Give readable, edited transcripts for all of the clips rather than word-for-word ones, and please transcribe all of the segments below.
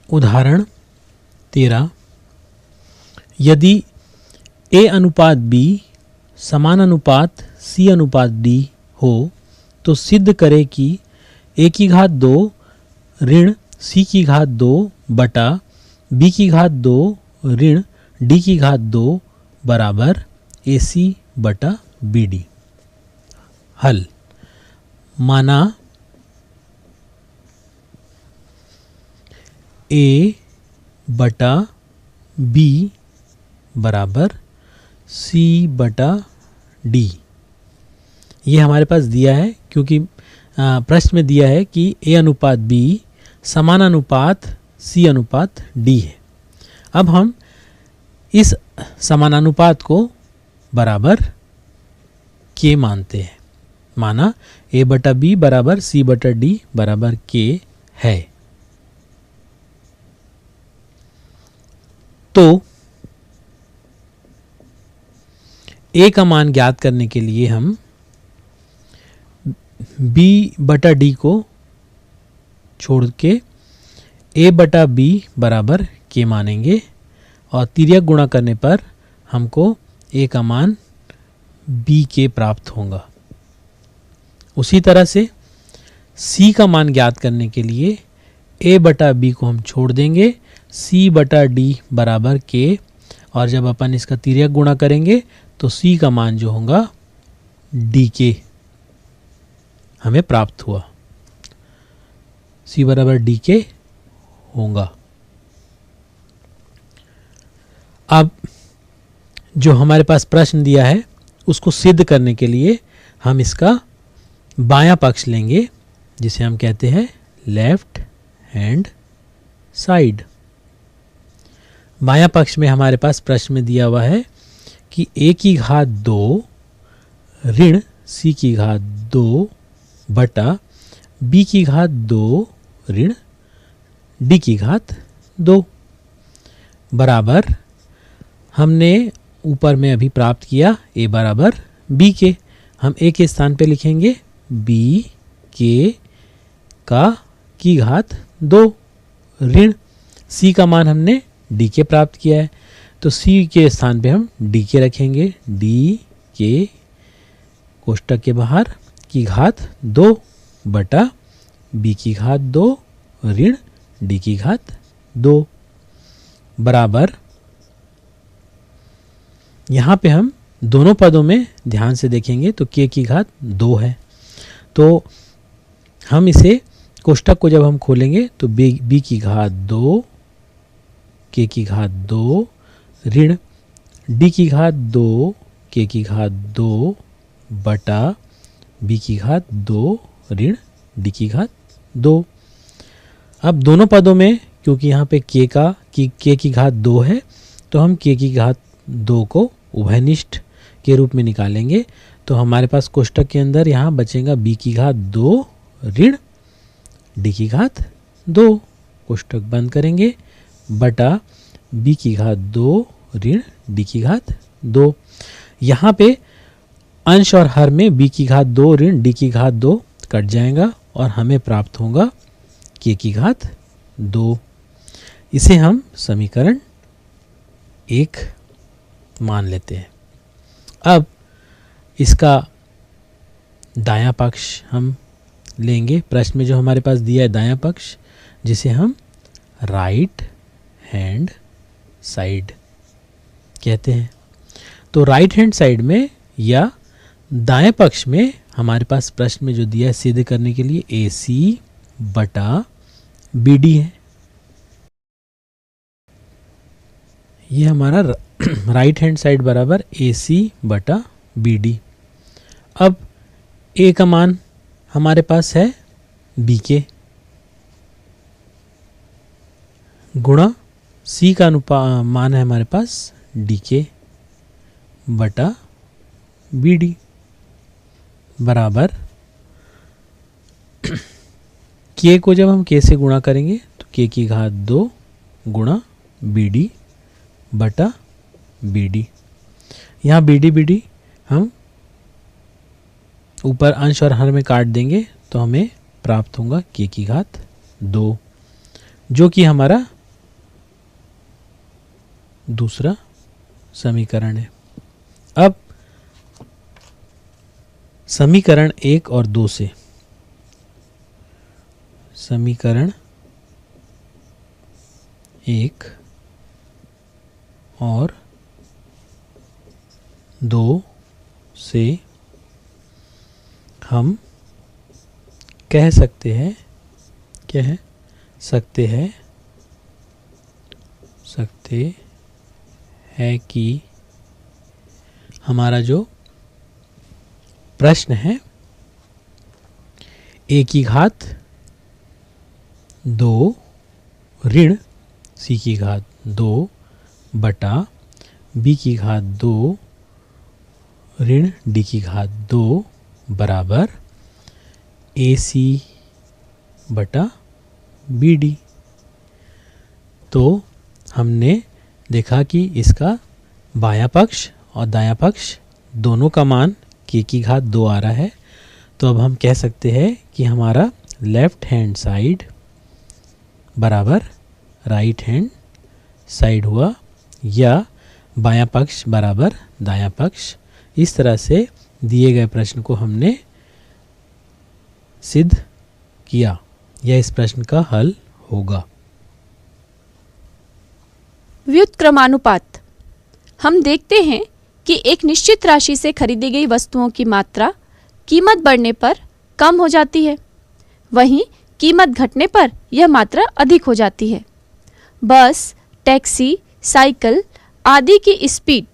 उदाहरण 13, यदि A अनुपात B समान अनुपात C अनुपात D हो तो सिद्ध करें कि A की घात 2 ऋण C की घात 2 बटा B की घात 2 ऋण D की घात 2 बराबर AC बटा BD। हल, माना A बटा B बराबर C बटा D। ये हमारे पास दिया है क्योंकि प्रश्न में दिया है कि A अनुपात B समान अनुपात C अनुपात D है। अब हम इस समानानुपात को बराबर K मानते हैं। माना A बटा B बराबर C बटा D बराबर K है। तो A का मान ज्ञात करने के लिए हम B बटा D को छोड़ के A बटा B बराबर K मानेंगे और तिर्यक गुणा करने पर हमको A का मान BK प्राप्त होगा। उसी तरह से C का मान ज्ञात करने के लिए A बटा B को हम छोड़ देंगे, C बटा D बराबर K, और जब अपन इसका तिर्यक गुणा करेंगे तो C का मान जो होगा DK हमें प्राप्त हुआ। C बराबर DK होगा। अब जो हमारे पास प्रश्न दिया है उसको सिद्ध करने के लिए हम इसका बायां पक्ष लेंगे, जिसे हम कहते हैं लेफ्ट हैंड साइड। बायां पक्ष में हमारे पास प्रश्न में दिया हुआ है कि A की घात 2 ऋण C की घात 2 बटा B की घात 2 ऋण D की घात 2 बराबर, हमने ऊपर में अभी प्राप्त किया A बराबर B के। हम A के स्थान पे लिखेंगे B के का की घात 2 ऋण C का मान हमने D के प्राप्त किया है, तो C के स्थान पे हम D के रखेंगे। D के कोष्टक के बाहर की घात 2 बटा B की घात 2 ऋण D की घात 2 बराबर, यहाँ पे हम दोनों पदों में ध्यान से देखेंगे तो K की घात 2 है, तो हम इसे कोष्टक को जब हम खोलेंगे तो B की घात 2 K की घात 2 ऋण D की घात 2 K की घात 2 बटा B की घात 2 ऋण D की घात 2। अब दोनों पदों में क्योंकि यहाँ पे K की घात 2 है तो हम K की घात 2 को उभयनिष्ठ के रूप में निकालेंगे, तो हमारे पास कोष्टक के अंदर यहाँ बचेगा B की घात 2 ऋण D की घात 2, कोष्टक बंद करेंगे, बटा B की घात 2 ऋण D की घात 2। यहाँ पे अंश और हर में B की घात 2 ऋण D की घात 2 कट जाएगा और हमें प्राप्त होगा K की घात 2। इसे हम समीकरण 1 मान लेते हैं। अब इसका दायां पक्ष हम लेंगे, प्रश्न में जो हमारे पास दिया है दायां पक्ष, जिसे हम राइट हैंड साइड कहते हैं। तो राइट हैंड साइड में या दाएं पक्ष में हमारे पास प्रश्न में जो दिया है सिद्ध करने के लिए AC बटा BD है। ये हमारा राइट हैंड साइड बराबर AC बटा BD। अब A का मान हमारे पास है BK गुणा C का मान है हमारे पास DK बटा BD बराबर K को जब हम K से गुणा करेंगे तो K की घात 2 गुणा BD बटा BD। यहाँ BD हम ऊपर अंश और हर में काट देंगे तो हमें प्राप्त होगा K की घात 2, जो कि हमारा दूसरा समीकरण है। अब समीकरण 1 और 2 से, समीकरण 1 और 2 से हम कह सकते हैं, सकते हैं कि हमारा जो प्रश्न है a की घात 2 ऋण c की घात 2 बटा b की घात 2 ऋण d की घात 2 बराबर ac बटा bd। तो हमने देखा कि इसका बायां पक्ष और दायां पक्ष दोनों का मान k की घात 2 आ रहा है। तो अब हम कह सकते हैं कि हमारा लेफ्ट हैंड साइड बराबर राइट हैंड साइड हुआ, या बायां पक्ष बराबर दायां पक्ष। इस तरह से दिए गए प्रश्न को हमने सिद्ध किया, यह इस प्रश्न का हल होगा। व्युत्क्रमानुपात। हम देखते हैं कि एक निश्चित राशि से खरीदी गई वस्तुओं की मात्रा कीमत बढ़ने पर कम हो जाती है, वहीं कीमत घटने पर यह मात्रा अधिक हो जाती है। बस, टैक्सी, साइकिल आदि की स्पीड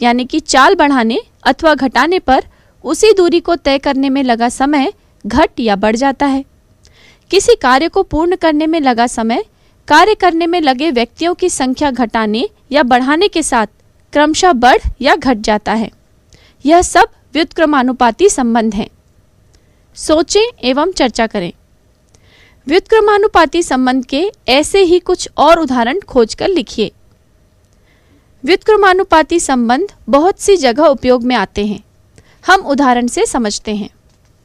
यानी कि चाल बढ़ाने अथवा घटाने पर उसी दूरी को तय करने में लगा समय घट या बढ़ जाता है। किसी कार्य को पूर्ण करने में लगा समय कार्य करने में लगे व्यक्तियों की संख्या घटाने या बढ़ाने के साथ क्रमशः बढ़ या घट जाता है। यह सब व्युत्क्रमानुपाती संबंध हैं। सोचें एवं चर्चा करें। व्युत्क्रमानुपाती संबंध के ऐसे ही कुछ और उदाहरण खोजकर लिखिए। व्युत्क्रमानुपाती संबंध बहुत सी जगह उपयोग में आते हैं। हम उदाहरण से समझते हैं।